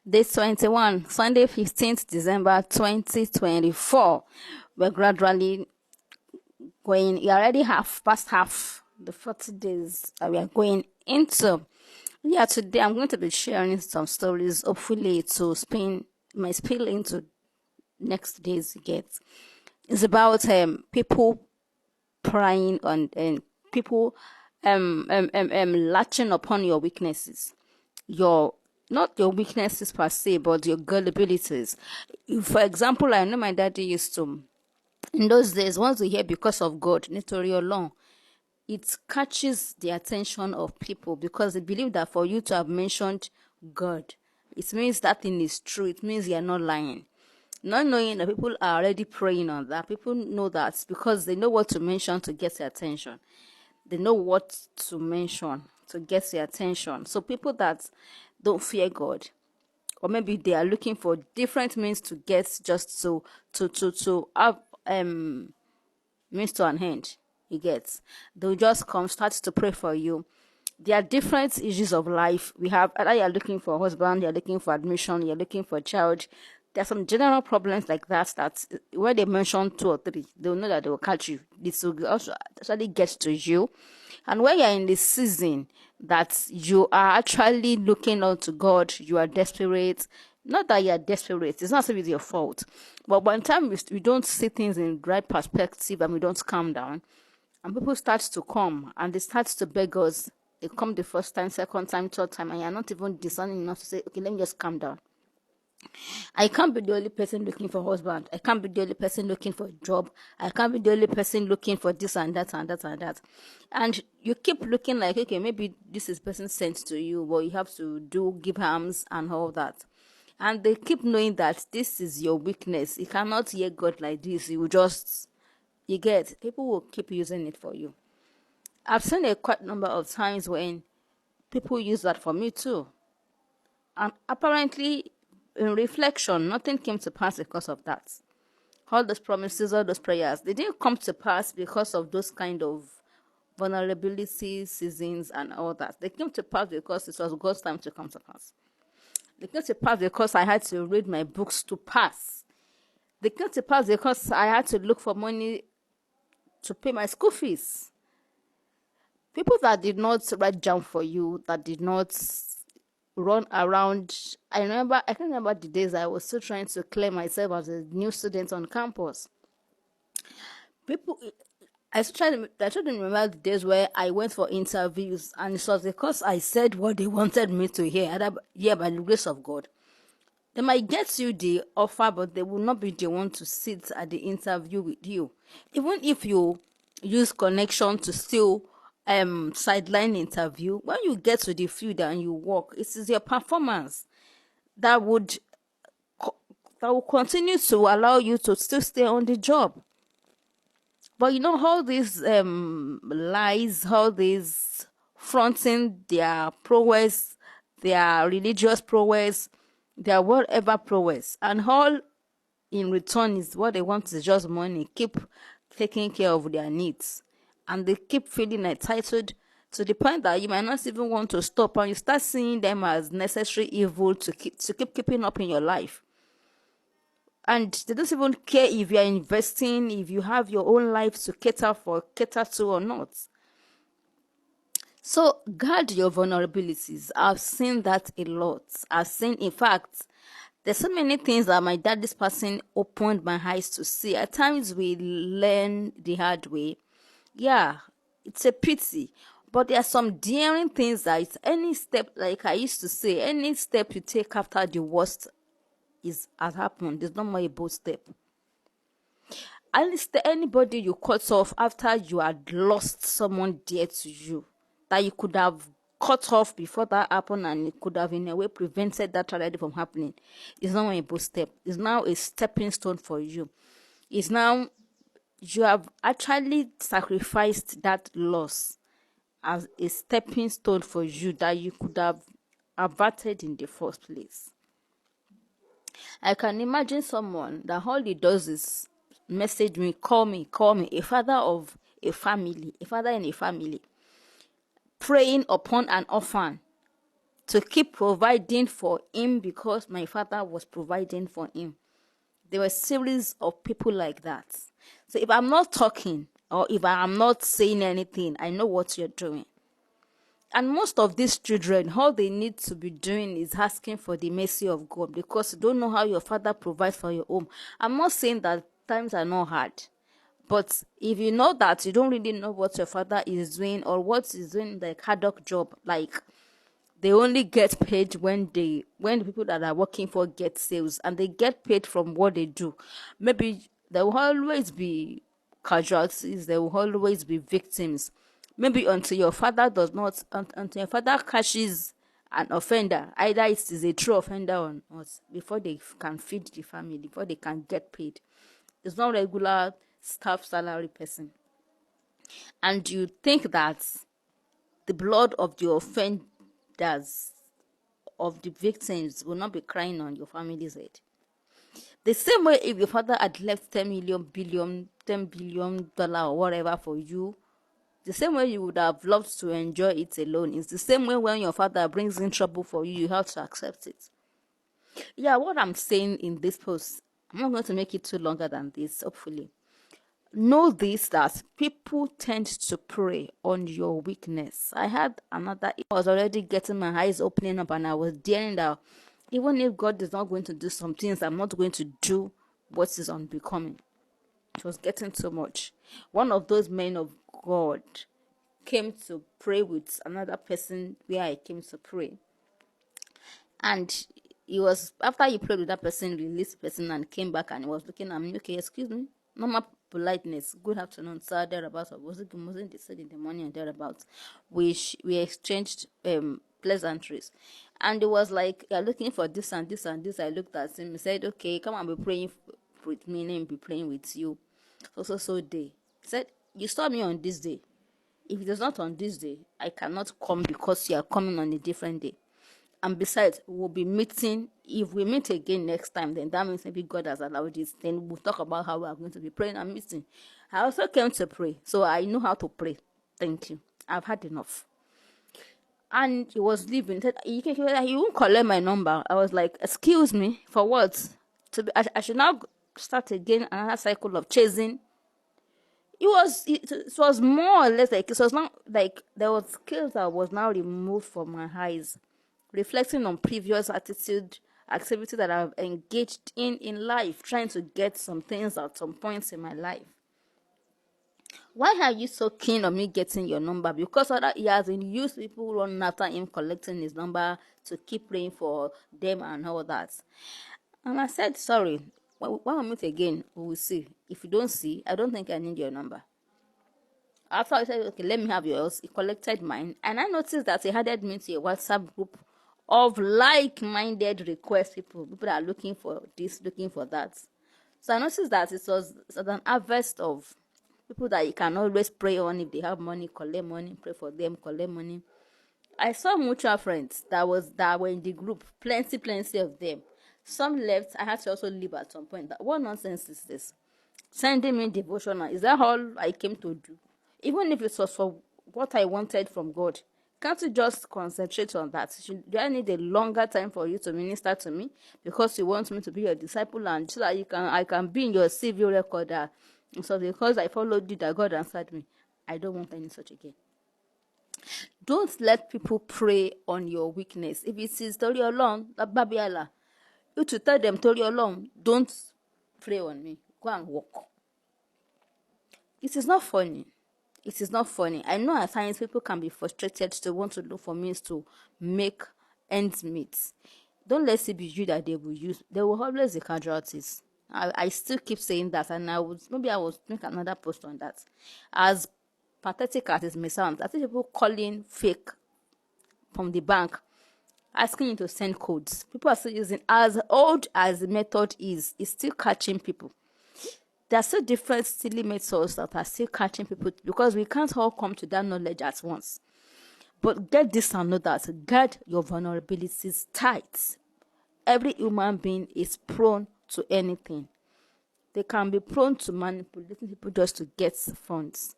Day 21, Sunday 15th December 2024. We're gradually going, you already have past half the 40 days that we are going into. Yeah, today I'm going to be sharing some stories, hopefully to my spill into next days you get. It's about people prying on and people latching upon your weaknesses, your not your weaknesses per se, but your gullibilities. For example, I know my daddy used to, in those days, once you hear because of God, nítorí Ọlọ́run, it catches the attention of people because they believe that for you to have mentioned God, it means that thing is true. It means you're not lying. Not knowing that people are already praying on that. People know that because they know what to mention to get your attention. They know what to mention to get your attention. So people that don't fear God, or maybe they are looking for different means to get just to have means to an end, you get, they'll just come start to pray for you. There are different issues of life. We have either you're looking for a husband, you're looking for admission, you're looking for a child. There are some general problems like that when they mention 2 or 3, they'll know that they will catch you. This will also actually get to you. And when you're in this season that you are actually looking unto God, you are desperate. Not that you're desperate, it's not so it's your fault. But by the time we don't see things in the right perspective and we don't calm down, and people start to come and they start to beg us. They come the first time, second time, third time, and you're not even discerning enough to say, okay, let me just calm down. I can't be the only person looking for a husband. I can't be the only person looking for a job. I can't be the only person looking for this and that and that and that. And you keep looking like, okay, maybe this is person sent to you, but you have to give alms and all that. And they keep knowing that this is your weakness. You cannot hear God like this. You get, people will keep using it for you. I've seen a quite number of times when people use that for me too. And apparently, in reflection, nothing came to pass because of that. All those promises, all those prayers, they didn't come to pass because of those kind of vulnerabilities, seasons, and all that. They came to pass because it was God's time to come to pass. They came to pass because I had to read my books to pass. They came to pass because I had to look for money to pay my school fees. People that did not write jump for you, that did not run around. I can't remember the days I was still trying to clear myself as a new student on campus. People, I try to remember the days where I went for interviews, and it was because I said what they wanted me to hear. Yeah, by the grace of God. They might get you the offer, but they will not be the one to sit at the interview with you. Even if you use connection to still sideline interview, when you get to the field and you work, it is your performance that will continue to allow you to still stay on the job. But you know, all these lies, all these fronting their prowess, their religious prowess, their whatever prowess, and all in return is what they want is just money, keep taking care of their needs, and they keep feeling entitled to the point that you might not even want to stop, and you start seeing them as necessary evil to keep keeping up in your life. And they don't even care if you're investing, if you have your own life to cater to or not. So guard your vulnerabilities. I've seen that a lot. In fact, there's so many things that my daddy's passing opened my eyes to see. At times we learn the hard way. Yeah, it's a pity. But there are some daring things that it's any step, like I used to say, any step you take after the worst has happened. There's no more a bold step. At least anybody you cut off after you had lost someone dear to you, that you could have cut off before that happened, and it could have in a way prevented that tragedy from happening, is now a bold step. It's now a stepping stone for you. It's now you have actually sacrificed that loss as a stepping stone for you that you could have averted in the first place. I can imagine someone that all he does is message me, call me, a father of a family, a father in a family, praying upon an orphan, to keep providing for him because my father was providing for him. There were a series of people like that. So if I'm not talking or if I am not saying anything, I know what you're doing. And most of these children, all they need to be doing is asking for the mercy of God, because you don't know how your father provides for your home. I'm not saying that times are not hard, but if you know that you don't really know what your father is doing, or what is doing, like hard work job, like they only get paid when the people that are working for get sales, and they get paid from what they do. Maybe there will always be casualties, there will always be victims. Maybe until your father does not, until your father catches an offender, either it is a true offender or not, before they can feed the family, before they can get paid. It's not regular staff salary person. And you think that the blood of the offenders, of the victims, will not be crying on your family's head. The same way, if your father had left 10 million, billion, $10 billion or whatever for you, the same way you would have loved to enjoy it alone. It's the same way when your father brings in trouble for you, you have to accept it. Yeah, what I'm saying in this post, I'm not going to make it too longer than this, hopefully. Know this, that people tend to prey on your weakness. I had another, I was already getting my eyes opening up, and I was daring that even if God is not going to do some things, I'm not going to do what is unbecoming. It was getting too much. One of those men of God came to pray with another person where I came to pray. And he was, after he prayed with that person, released the person and came back, and he was looking at me, okay, excuse me, normal politeness, good afternoon, sir, thereabouts. Was it they said in the morning and thereabouts. We exchanged pleasantries. And it was like, you're looking for this and this and this. I looked at him, he said, okay, come and be praying with me, and be praying with you. So day. He said, you saw me on this day. If it is not on this day, I cannot come because you are coming on a different day. And besides, we'll be meeting. If we meet again next time, then that means maybe God has allowed this. Then we'll talk about how we are going to be praying and meeting. I also came to pray, so I know how to pray. Thank you. I've had enough. And he was leaving. He said, he won't collect my number. I was like, excuse me, for what? I should now start again another cycle of chasing. It was more or less like, it was not like there was skills that was now removed from my eyes, reflecting on previous activity that I've engaged in life, trying to get some things at some points in my life. Why are you so keen on me getting your number? Because he has used people running after him, collecting his number to keep praying for them and all that. And I said, sorry, when we meet again, we will see. If you don't see, I don't think I need your number. After I said, okay, let me have yours, he collected mine. And I noticed that he added me to a WhatsApp group of like-minded request people that are looking for this, looking for that. So I noticed that it was an harvest of people that you can always pray on. If they have money, collect money, pray for them, collect money. I saw mutual friends that were in the group, plenty of them. Some left. I had to also leave at some point. What nonsense is this? Sending me devotional, is that all I came to do? Even if it was for what I wanted from God, can't you just concentrate on that? Do I need a longer time for you to minister to me because you want me to be your disciple, and so that I can be in your CV record? So because I followed you, that God answered me. I don't want any such again. Don't let people prey on your weakness. If it is Tori Olong, that Babiala, you to tell them, Tori Olong, don't prey on me. Go and walk. It is not funny. It is not funny. I know at times people can be frustrated to want to look for means to make ends meet. Don't let it be you that they will use. There will always be casualties. I still keep saying that, and I will make another post on that. As pathetic as it may sound, I think people calling fake from the bank, asking you to send codes. People are still using, as old as the method is, it's still catching people. There are still different silly methods that are still catching people, because we can't all come to that knowledge at once. But get this and know that, guard your vulnerabilities tight. Every human being is prone to anything. They can be prone to manipulating people just to get funds.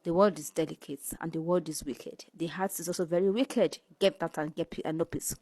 The world is delicate and the world is wicked. The heart is also very wicked. Get that and get and no peace.